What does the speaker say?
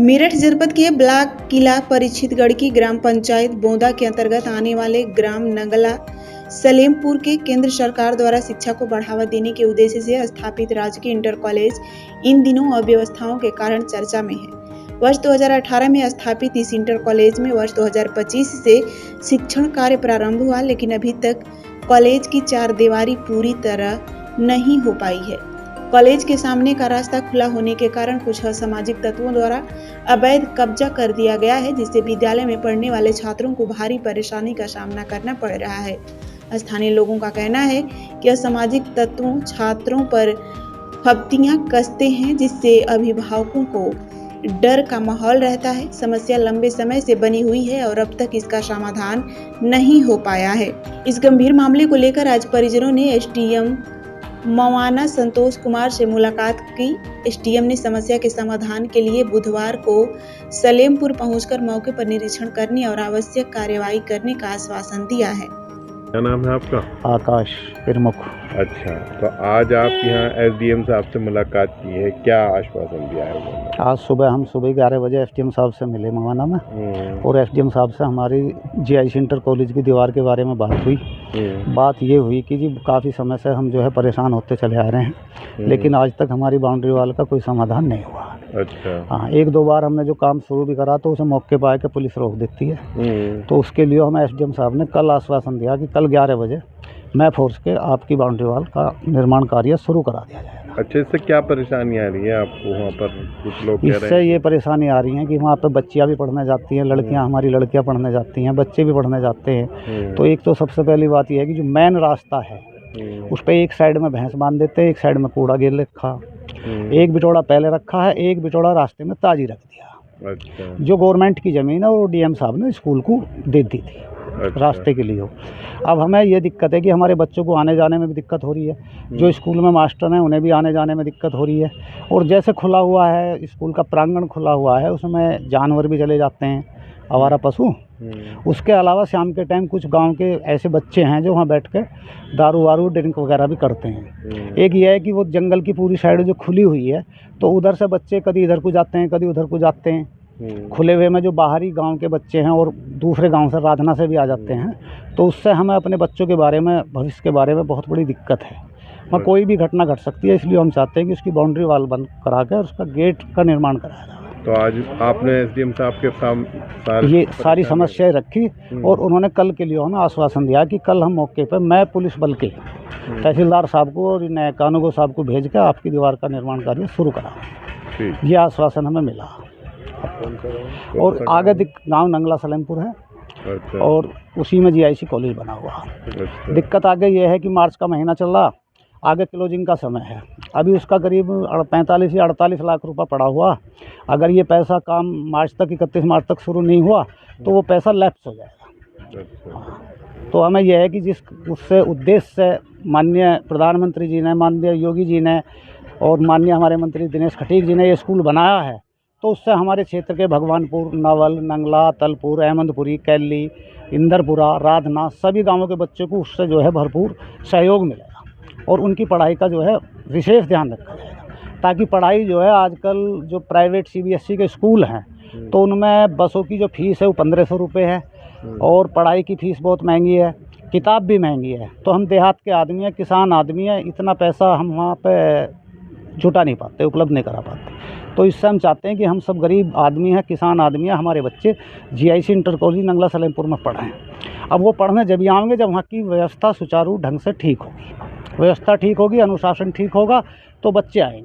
मेरठ जनपद के ब्लॉक किला परिचितगढ़ की ग्राम पंचायत बोंदा के अंतर्गत आने वाले ग्राम नंगला सलेमपुर के केंद्र सरकार द्वारा शिक्षा को बढ़ावा देने के उद्देश्य से स्थापित राजकीय इंटर कॉलेज इन दिनों अव्यवस्थाओं के कारण चर्चा में है। वर्ष 2018 में स्थापित इस इंटर कॉलेज में वर्ष 2025 से शिक्षण कार्य प्रारंभ हुआ, लेकिन अभी तक कॉलेज की चारदीवारी पूरी तरह नहीं हो पाई है। कॉलेज के सामने का रास्ता खुला होने के कारण कुछ असामाजिक तत्वों द्वारा अवैध कब्जा कर दिया गया है, जिससे विद्यालय में पढ़ने वाले छात्रों को भारी परेशानी का सामना करना पड़ रहा है। स्थानीय लोगों का कहना है कि असामाजिक तत्वों छात्रों पर फब्तियां कसते हैं, जिससे अभिभावकों को डर का माहौल रहता है। समस्या लंबे समय से बनी हुई है और अब तक इसका समाधान नहीं हो पाया है। इस गंभीर मामले को लेकर आज परिजनों ने एसडीएम मवाना संतोष कुमार से मुलाकात की। एसडीएम ने समस्या के समाधान के लिए बुधवार को सलेमपुर पहुंचकर मौके पर निरीक्षण करने और आवश्यक कार्यवाही करने का आश्वासन दिया है। क्या नाम है आपका? आकाश प्रमुख। अच्छा, तो आज आप यहाँ एसडीएम साहब से मुलाकात की है, क्या आश्वासन दिया है उन्होंने? आज सुबह हम 11 बजे एसडीएम साहब से मिले मवाना में, और एसडीएम साहब से हमारी जीआईसी इंटर कॉलेज की दीवार के बारे में बात हुई। बात ये हुई कि जी काफ़ी समय से हम जो है परेशान होते चले आ रहे हैं, लेकिन आज तक हमारी बाउंड्री वाल का कोई समाधान नहीं हुआ। अच्छा। हाँ, एक दो बार हमने जो काम शुरू भी करा तो उसे मौके पर आके पुलिस रोक देती है। तो उसके लिए हमें एसडीएम साहब ने कल आश्वासन दिया कि कल 11 बजे मैं फोर्स के आपकी बाउंड्री वाल का निर्माण कार्य शुरू करा दिया जाएगा। अच्छा, इससे क्या परेशानी आ रही है आपको वहाँ पर? कुछ लोग कह रहे हैं इससे ये परेशानी आ रही है कि वहाँ पे बच्चियाँ भी पढ़ने जाती हैं, लड़कियाँ हमारी लड़कियाँ पढ़ने जाती हैं, बच्चे भी पढ़ने जाते हैं। तो एक तो सबसे पहली बात यह है कि जो मेन रास्ता है उस पर एक साइड में भैंस बांध देते हैं, एक साइड में कूड़ा गिर रखा, एक बिटोड़ा पहले रखा है, एक बिटोड़ा रास्ते में ताजी रख दिया। अच्छा। जो गवर्नमेंट की ज़मीन है वो डीएम साहब ने स्कूल को दे दी थी। अच्छा। रास्ते के लिए हो। अब हमें ये दिक्कत है कि हमारे बच्चों को आने जाने में भी दिक्कत हो रही है, जो स्कूल में मास्टर हैं उन्हें भी आने जाने में दिक्कत हो रही है, और जैसे खुला हुआ है स्कूल का प्रांगण खुला हुआ है उसमें जानवर भी चले जाते हैं, आवारा पशु। उसके अलावा शाम के टाइम कुछ गांव के ऐसे बच्चे हैं जो वहाँ बैठ के दारू वारू ड्रिंक वगैरह भी करते हैं। एक ये है कि वो जंगल की पूरी साइड जो खुली हुई है तो उधर से बच्चे कभी इधर को जाते हैं कभी उधर को जाते हैं। खुले हुए में जो बाहरी गांव के बच्चे हैं और दूसरे गांव से राधना से भी आ जाते हैं, तो उससे हमें अपने बच्चों के बारे में भविष्य के बारे में बहुत बड़ी दिक्कत है। वहाँ कोई भी घटना घट सकती है, इसलिए हम चाहते हैं कि उसकी बाउंड्री वाल बंद करा कर उसका गेट का निर्माण कराया जाए। तो आज आपने एसडीएम साहब के सामने ये सारी समस्याएं रखी और उन्होंने कल के लिए हमें आश्वासन दिया कि कल हम मौके पर मैं पुलिस बल के तहसीलदार साहब को और कानूगो साहब को भेज कर आपकी दीवार का निर्माण कार्य शुरू करा। ये आश्वासन हमें मिला। और आगे गांव नंगला सलेमपुर है। अच्छा। और उसी में जीआईसी कॉलेज बना हुआ। अच्छा। दिक्कत आगे ये है कि मार्च का महीना चल रहा, आगे क्लोजिंग का समय है, अभी उसका करीब 45 या 48 लाख रुपए पड़ा हुआ। अगर ये पैसा काम मार्च तक 31 मार्च तक शुरू नहीं हुआ तो वो पैसा लैप्स हो जाएगा। अच्छा। तो हमें यह है कि जिस उससे उद्देश्य से माननीय प्रधानमंत्री जी ने, माननीय योगी जी ने और माननीय हमारे मंत्री दिनेश खटीक जी ने ये स्कूल बनाया है, तो उससे हमारे क्षेत्र के भगवानपुर, नवल, नंगला, तलपुर, अहमदपुरी, कैली, इंदरपुरा, राधना सभी गांवों के बच्चों को उससे जो है भरपूर सहयोग मिलेगा और उनकी पढ़ाई का जो है विशेष ध्यान रखा जाएगा, ताकि पढ़ाई जो है आजकल जो प्राइवेट सीबीएसई के स्कूल हैं तो उनमें बसों की जो फीस है वो 1500 रुपये है और पढ़ाई की फ़ीस बहुत महंगी है, किताब भी महंगी है। तो हम देहात के आदमी हैं, किसान आदमी हैं, इतना पैसा हम वहाँ पे जुटा नहीं पाते, उपलब्ध नहीं करा पाते। तो इससे हम चाहते हैं कि हम सब गरीब आदमी हैं, किसान आदमी हैं, हमारे बच्चे GIC inter college Nangla Salempur में पढ़ें। अब वो पढ़ने जब ही आएंगे जब वहाँ की व्यवस्था सुचारू ढंग से ठीक होगी, व्यवस्था ठीक होगी, अनुशासन ठीक होगा तो बच्चे आएंगे।